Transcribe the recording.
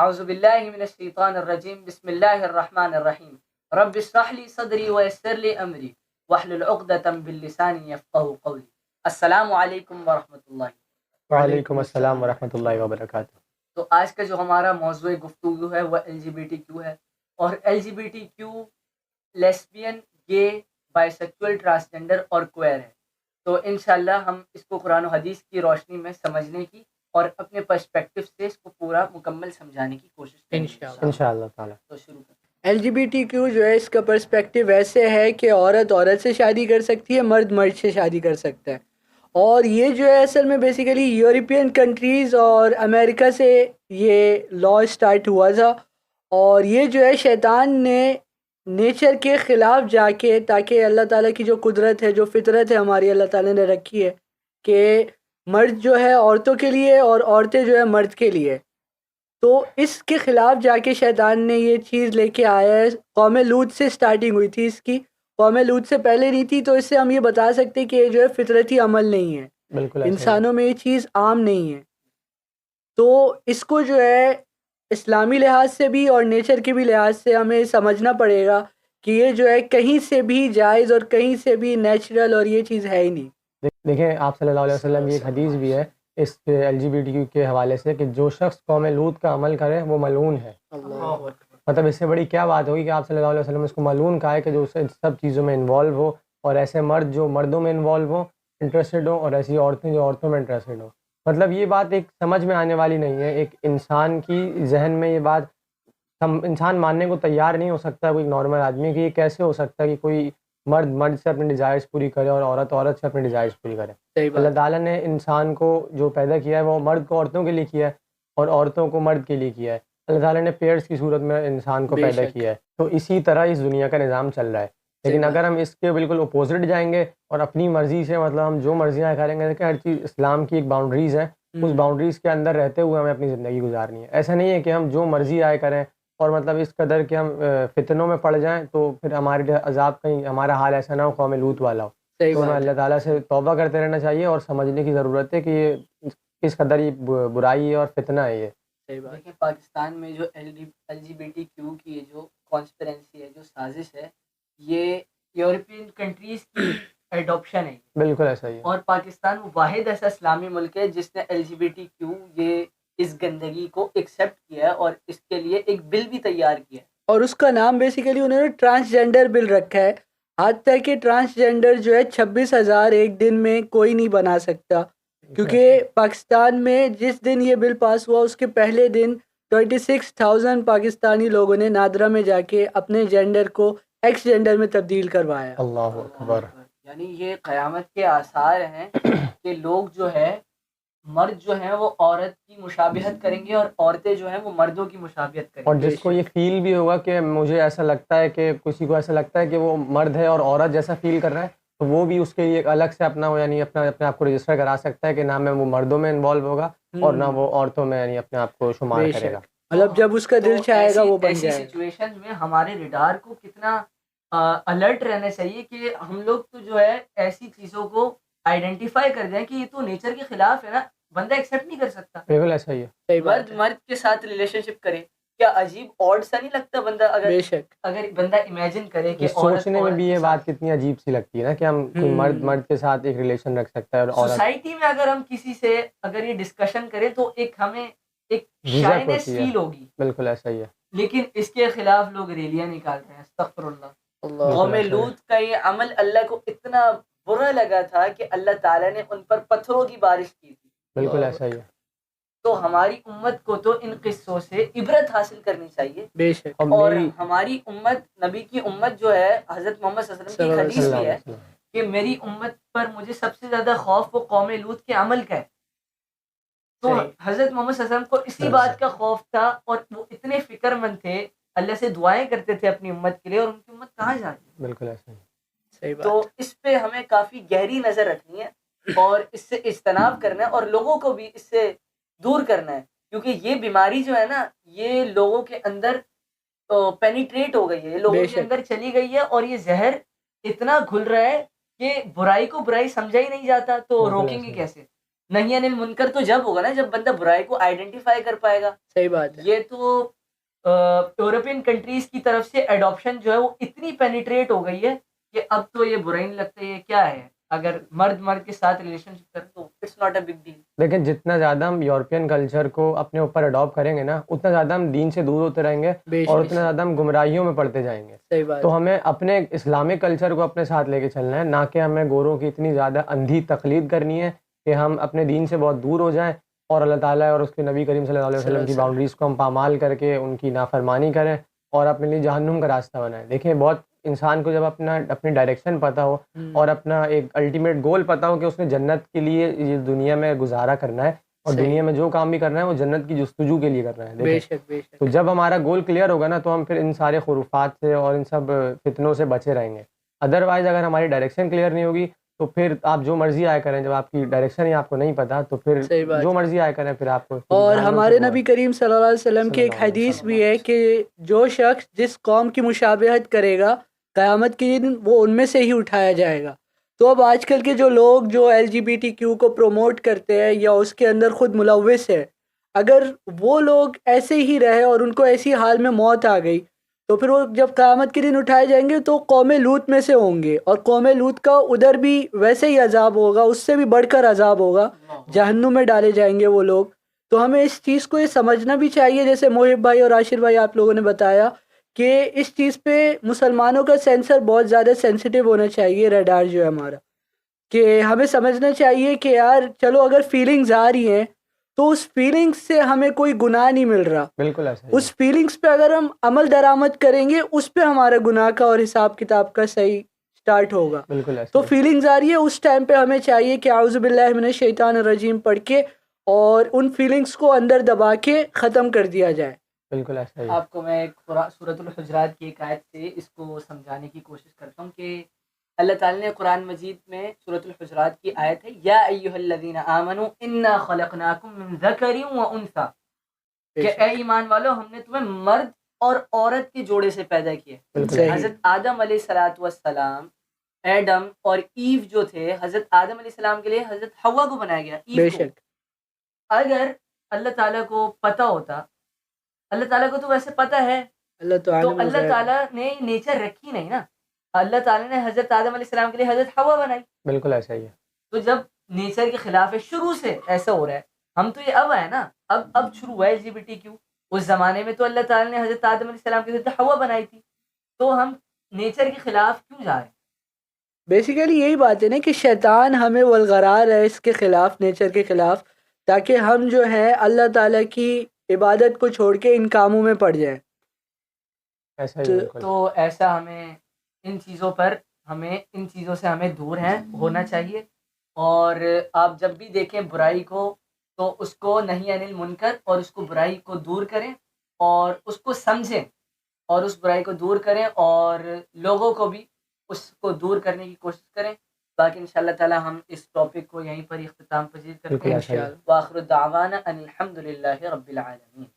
اعوذ باللہ من الشیطان الرجیم بسم اللہ الرحمن الرحیم رب اشرح لی صدری ویسر لی امری واحلل عقدۃ من لسانی یفقہوا قولی. السلام علیکم ورحمۃ اللہ. وعلیکم السلام ورحمۃ اللہ وبرکاتہ. تو آج کا جو ہمارا موضوع گفتگو ہے وہ LGBTQ ہے، اور LGBTQ لیسبین، گے، بائی سیکچول، ٹرانسجنڈر اور کوئر ہے. تو انشاءاللہ ہم اس کو قرآن و حدیث کی روشنی میں سمجھنے کی اور اپنے پرسپیکٹو سے اس کو پورا مکمل سمجھانے کی کوشش کریں گے انشاءاللہ تعالی. تو شروع کریں. LGBTQ جو ہے اس کا پرسپیکٹیو ایسے ہے کہ عورت عورت سے شادی کر سکتی ہے، مرد مرد سے شادی کر سکتا ہے. اور یہ جو ہے اصل میں بیسیکلی یورپین کنٹریز اور امریکہ سے یہ لا اسٹارٹ ہوا تھا. اور یہ جو ہے شیطان نے نیچر کے خلاف جا کے، تاکہ اللہ تعالیٰ کی جو قدرت ہے، جو فطرت ہے ہماری اللہ تعالیٰ نے رکھی ہے کہ مرد جو ہے عورتوں کے لیے اور عورتیں جو ہے مرد کے لیے، تو اس کے خلاف جا کے شیطان نے یہ چیز لے کے آیا ہے. قوم لوط سے سٹارٹنگ ہوئی تھی اس کی، قوم لوط سے پہلے نہیں تھی. تو اس سے ہم یہ بتا سکتے کہ یہ جو ہے فطرتی عمل نہیں ہے، بالکل انسانوں میں یہ چیز عام نہیں ہے. تو اس کو جو ہے اسلامی لحاظ سے بھی اور نیچر کے بھی لحاظ سے ہمیں سمجھنا پڑے گا کہ یہ جو ہے کہیں سے بھی جائز اور کہیں سے بھی نیچرل اور یہ چیز ہے ہی نہیں. دیکھیں آپ صلی اللہ علیہ وسلم کی ایک حدیث بھی ہے اس LGBTQ کے حوالے سے کہ جو شخص قوم لوط کا عمل کرے وہ ملعون ہے. مطلب اس سے بڑی کیا بات ہوگی کہ آپ صلی اللہ علیہ وسلم اس کو ملعون کہا ہے کہ جو سب چیزوں میں انوالو ہو، اور ایسے مرد جو مردوں میں انوالو ہوں، انٹرسٹڈ ہوں، اور ایسی عورتیں جو عورتوں میں انٹرسٹڈ ہوں. مطلب یہ بات ایک سمجھ میں آنے والی نہیں ہے. ایک انسان کی ذہن میں یہ بات انسان ماننے کو تیار نہیں ہو سکتا، کوئی نارمل آدمی، کہ یہ کیسے ہو سکتا ہے کہ کوئی مرد مرد سے اپنی ڈیزائرز پوری کرے اور عورت عورت سے اپنی ڈیزائرز پوری کرے. اللہ تعالیٰ نے انسان کو جو پیدا کیا ہے وہ مرد کو عورتوں کے لیے کیا ہے اور عورتوں کو مرد کے لیے کیا ہے. اللہ تعالیٰ نے پیئرس کی صورت میں انسان کو پیدا کیا ہے. تو اسی طرح اس دنیا کا نظام چل رہا ہے. لیکن اگر ہم اس کے بالکل اپوزٹ جائیں گے اور اپنی مرضی سے، مطلب ہم جو مرضیاں کریں گے، کہ ہر چیز اسلام کی ایک باؤنڈریز ہے، اس باؤنڈریز کے اندر رہتے ہوئے ہمیں اپنی زندگی گزارنی ہے. ایسا نہیں ہے کہ ہم جو مرضی آئے کریں اور مطلب اس قدر کہ ہم فتنوں میں پڑ جائیں تو پھر ہمارے عذاب کہیں ہمارا حال ایسا نہ ہو قوم لوط والا ہو. تو ہمیں اللہ تعالیٰ سے توبہ کرتے رہنا چاہیے اور سمجھنے کی ضرورت ہے کہ یہ کس قدر یہ برائی ہے اور فتنہ ہے. یہ دیکھیں پاکستان میں جو LGBTQ کی یہ جو کانسپیرنسی ہے، جو سازش ہے، یہ یورپین کنٹریز کی ایڈoption ہے. بالکل ایسا ہی ہے. اور پاکستان وہ واحد ایسا اسلامی ملک ہے جس نے LGBTQ یہ اس گندگی کو ایکسیپٹ کیا ہے اور اس کے لیے ایک بل بھی تیار کیا ہے. اور اس کا نام بیسیکلی انہوں نے ٹرانسجینڈر بل رکھا ہے. حد تک کہ ٹرانسجینڈر جو ہے 26,000 ایک دن میں کوئی نہیں بنا سکتا، کیونکہ پاکستان میں جس دن یہ بل پاس ہوا اس کے پہلے دن 26,000 پاکستانی لوگوں نے نادرا میں جا کے اپنے جینڈر کو ایکس جینڈر میں تبدیل کروایا. اللہ اکبر. یعنی یہ قیامت کے آثار ہیں کہ لوگ جو ہے مرد جو ہیں وہ عورت کی مشابہت کریں گے اور عورتیں جو ہیں وہ مردوں کی مشابہت کریں گے. اور جس کو یہ فیل بھی ہوگا کہ مجھے ایسا لگتا ہے کہ کسی کو ایسا لگتا ہے کہ وہ مرد ہے اور عورت جیسا فیل کر رہا ہے، تو وہ بھی اس کے لیے ایک الگ سے اپنا یعنی اپنے آپ کو رجسٹر کرا سکتا ہے کہ نہ میں وہ مردوں میں انوالو ہوگا اور نہ وہ عورتوں میں یعنی اپنے آپ کو شمار کرے گا. مطلب جب اس کا دل چاہے گا وہ بن جائے. ایسی سچویشن میں ہمارے ریڈار کو کتنا الرٹ رہنا چاہیے کہ ہم لوگ تو جو ہے ایسی چیزوں کو آئیڈینٹیفائی کر دیں کہ یہ تو نیچر کے خلاف ہے نا، بندہ ایکسیپٹ نہیں کر سکتا. بالکل ایسا ہی ہے. مرد مرد کے ساتھ ریلیشن شپ کرے، کیا عجیب آڈ سا نہیں لگتا؟ بندہ اگر بندہ امیجن کرے کہ سوچنے میں بھی یہ بات کتنی عجیب سی لگتی ہے نا کہ ہم کوئی مرد مرد کے ساتھ ایک ریلیشن رکھ سکتا ہے. اور سوسائٹی میں اگر ہم کسی سے اگر یہ ڈسکشن کریں تو ایک ہمیں ایک شائنس فیل ہوگی. بالکل ایسا ہی ہے. لیکن اس کے خلاف لوگ ریلیاں نکال رہے ہیں. استغفر اللہ. قوم لوط کا یہ عمل اللہ کو اتنا برا لگا تھا کہ اللہ تعالیٰ نے ان پر پتھروں کی بارش کی تھی. بالکل ایسا ہی ہے. تو ہماری امت کو تو ان قصوں سے عبرت حاصل کرنی چاہیے. بے شک. اور ہماری امت، نبی کی امت جو ہے، حضرت محمد صلی اللہ علیہ وسلم کی حدیث بھی ہے کہ میری امت پر مجھے سب سے زیادہ خوف وہ قوم لوط کے عمل کا ہے. تو حضرت محمد صلی اللہ علیہ وسلم کو اسی بات کا خوف تھا اور وہ اتنے فکر مند تھے، اللہ سے دعائیں کرتے تھے اپنی امت کے لیے، اور ان کی امت کہاں جا رہی ہے. بالکل ایسا ہی. تو اس پہ ہمیں کافی گہری نظر رکھنی ہے اور اس سے اجتناب کرنا ہے اور لوگوں کو بھی اس سے دور کرنا ہے، کیونکہ یہ بیماری جو ہے نا یہ لوگوں کے اندر پینیٹریٹ ہو گئی ہے، لوگوں کے اندر چلی گئی ہے، اور یہ زہر اتنا گھل رہا ہے کہ برائی کو برائی سمجھا ہی نہیں جاتا. تو روکیں گے کیسے؟ نہیں انل منکر تو جب ہوگا نا جب بندہ برائی کو آئیڈینٹیفائی کر پائے گا. صحیح بات ہے. یہ تو یورپین کنٹریز کی طرف سے ایڈاپشن جو ہے وہ اتنی پینیٹریٹ ہو گئی ہے کہ اب تو یہ برائی نہیں لگتا. یہ کیا ہے اگر مرد کے ساتھ ریلیشن شپ کرے تو it's not a big deal. لیکن جتنا زیادہ ہم یورپین کلچر کو اپنے اوپر اڈاپٹ کریں گے نا اتنا زیادہ ہم دین سے دور ہوتے رہیں گے اور اتنا زیادہ ہم گمراہیوں میں پڑتے جائیں گے. صحیح بات. تو ہمیں اپنے اسلامک کلچر کو اپنے ساتھ لے کے چلنا ہے, نہ کہ ہمیں گوروں کی اتنی زیادہ اندھی تقلید کرنی ہے کہ ہم اپنے دین سے بہت دور ہو جائیں اور اللہ تعالیٰ اور اس کے نبی کریم صلی اللہ علیہ وسلم کی باؤنڈریز کو ہم پامال کر کے ان کی نافرمانی کریں اور اپنے لیے جہنم کا راستہ بنائیں. دیکھیں بہت انسان کو جب اپنی ڈائریکشن پتہ ہو اور اپنا ایک الٹیمیٹ گول پتہ ہو کہ اس نے جنت کے لیے یہ دنیا میں گزارا کرنا ہے اور دنیا میں جو کام بھی کرنا ہے وہ جنت کی جستجو کے لیے کرنا ہے. بے شک بے شک. تو جب ہمارا گول کلیئر ہوگا نا تو ہم پھر ان سارے خرافات سے اور ان سب فتنوں سے بچے رہیں گے. ادروائز اگر ہماری ڈائریکشن کلیئر نہیں ہوگی تو پھر آپ جو مرضی آئے کریں, جب آپ کی ڈائریکشن ہی آپ کو نہیں پتا تو پھر جو مرضی آئے کریں پھر آپ کو. اور ہمارے نبی کریم صلی اللہ علیہ وسلم کی ایک حدیث بھی ہے کہ جو شخص جس قوم کی مشابہت کرے گا قیامت کے دن وہ ان میں سے ہی اٹھایا جائے گا. تو اب آج کل کے جو لوگ جو LGBTQ کو پروموٹ کرتے ہیں یا اس کے اندر خود ملوث ہے, اگر وہ لوگ ایسے ہی رہے اور ان کو ایسی حال میں موت آ گئی تو پھر وہ جب قیامت کے دن اٹھائے جائیں گے تو قوم لوط میں سے ہوں گے, اور قوم لوط کا ادھر بھی ویسے ہی عذاب ہوگا, اس سے بھی بڑھ کر عذاب ہوگا, جہنم میں ڈالے جائیں گے وہ لوگ. تو ہمیں اس چیز کو یہ سمجھنا بھی چاہیے, جیسے محب بھائی اور عاشر بھائی آپ لوگوں نے بتایا کہ اس چیز پہ مسلمانوں کا سینسر بہت زیادہ سینسٹیو ہونا چاہیے, ریڈار جو ہے ہمارا, کہ ہمیں سمجھنا چاہیے کہ یار چلو اگر فیلنگز آ رہی ہیں تو اس فیلنگز سے ہمیں کوئی گناہ نہیں مل رہا. بالکل ایسا ہی. اس فیلنگز پہ اگر ہم عمل درآمد کریں گے اس پہ ہمارا گناہ کا اور حساب کتاب کا صحیح سٹارٹ ہوگا. بالکل ایسا. تو فیلنگز آ رہی ہے اس ٹائم پہ ہمیں چاہیے کہ اعوذ باللہ من الشیطان الرجیم پڑھ کے اور ان فیلنگز کو اندر دبا کے ختم کر دیا جائے. بالکل ایسا ہی. آپ کو میں سورۃ الحجرات کی ایک آیت سے اس کو سمجھانے کی کوشش کرتا ہوں کہ اللہ تعالیٰ نے قرآن مجید میں سورۃ الحجرات کی آیت ہے یا ایھا الذین آمنوا انا خلقناکم من ذکر و انثی, کہ اے ایمان والو ہم نے تمہیں مرد اور عورت کے جوڑے سے پیدا کیا. حضرت آدم علیہ الصلوۃ والسلام, ایڈم اور ایو جو تھے, حضرت آدم علیہ السلام کے لیے حضرت حوا کو بنایا گیا, ایو کو. اگر اللہ تعالیٰ کو پتہ ہوتا, اللہ تعالیٰ کو تو ویسے پتہ ہے, تو اللہ تعالیٰ نے نیچر رکھی نہیں نا, اللہ تعالیٰ نے حضرت آدم علیہ السلام کے لیے حضرت حوا بنائی. بالکل ایسا ہی ہے. تو جب نیچر کے خلاف ہے شروع سے ایسا ہو رہا ہے, ہم تو یہ اب ہے نا, اب شروع ہوا ہے LGBTQ. اس زمانے میں تو اللہ تعالیٰ نے حضرت آدم علیہ السلام کے لیے حوا بنائی تھی, تو ہم نیچر کے خلاف کیوں جا رہے ہیں؟ بیسیکلی یہی بات ہے نا کہ شیطان ہمیں والغرار ہے اس کے خلاف, نیچر کے خلاف, تاکہ ہم جو ہے اللہ تعالیٰ کی عبادت کو چھوڑ کے ان کاموں میں پڑ جائیں. تو ایسا ہمیں ان چیزوں سے ہمیں دور ہونا چاہیے. اور آپ جب بھی دیکھیں برائی کو تو اس کو نہیں انل منکر, اور اس کو برائی کو دور کریں اور اس کو سمجھیں اور اس برائی کو دور کریں اور لوگوں کو بھی اس کو دور کرنے کی کوشش کریں. باقی انشاءاللہ تعالی ہم اس ٹاپک کو یہیں پر اختتام پذیر کرتے ہیں. وآخر دعوانا ان الحمد للہ رب العالمین.